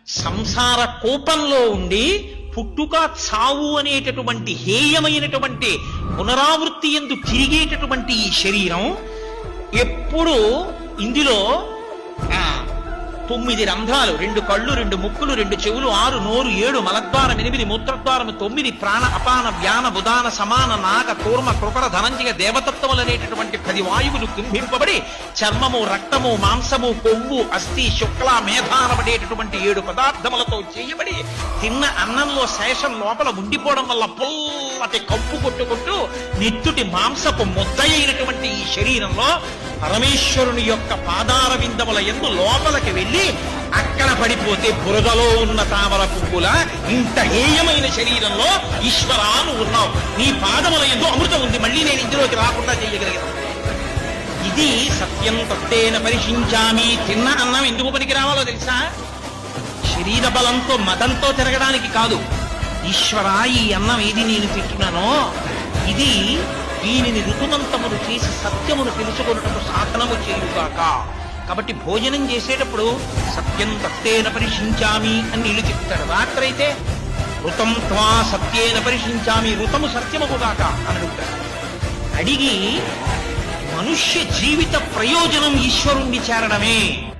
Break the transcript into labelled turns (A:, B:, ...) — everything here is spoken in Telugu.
A: సంసార కోపంలో ఉండి పుట్టుక చావు అనేటటువంటి హేయమైనటువంటి పునరావృత్తి ఎందు తిరిగేటటువంటి ఈ శరీరం ఎప్పుడు ఇందులో 9 రంధ్రాలు, 2 కళ్ళు, 2 ముక్కులు, 2 చెవులు, 6 నోరు, 7 మలద్వారం, 8 మూత్రద్వారం, 9 ప్రాణ అపాన వ్యాన బుధాన సమాన నాగ కూర్మ కృపర ధనంజయ దేవతత్వములనేటటువంటి 10 వాయువులు కుంభింపబడి చర్మము, రక్తము, మాంసము, కొవ్వు, అస్థి, శుక్ల, మేధానబడేటటువంటి 7 పదార్థములతో చేయబడి తిన్న అన్నంలో శేషం లోపల ఉండిపోవడం వల్ల పుల్లటి కప్పు కొట్టుకుంటూ నెత్తుటి మాంసపు ముద్దయైనటువంటి ఈ శరీరంలో పరమేశ్వరుని యొక్క పాదార విందముల యందు లోపలికి వెళ్ళి అక్కడ పడిపోతే బురదలో ఉన్న తామర పువ్వుల ఇంత హేయమైన శరీరంలో ఈశ్వరాను ఉన్నావు, నీ పాదముల యందు అమృతం ఉంది, మళ్ళీ నేను ఇందులోకి రాకుండా చేయగలిగాను. ఇది సత్యం తత్తేన పరిశించామి. తిన్న అన్నం ఎందుకు పనికి రావాలో తెలుసా? శరీర బలంతో మదంతో తిరగడానికి కాదు. ఈశ్వర, ఈ అన్నం ఏది నేను తింటున్నానో ఇది దీనిని ఋతుమంతమును చేసి సత్యమును తెలుసుకున్నట్టు సాధనము చేయుగాక. కాబట్టి భోజనం చేసేటప్పుడు సత్యం తత్తేన పరిశించామి అని నీళ్ళు చెప్తాడు. రాత్రైతే ఋతం త్వా సత్యేన పరిశించామి, ఋతము సత్యముగాక అని అడుగుతాడు. అడిగి మనుష్య జీవిత ప్రయోజనం ఈశ్వరుణ్ణి చేరడమే.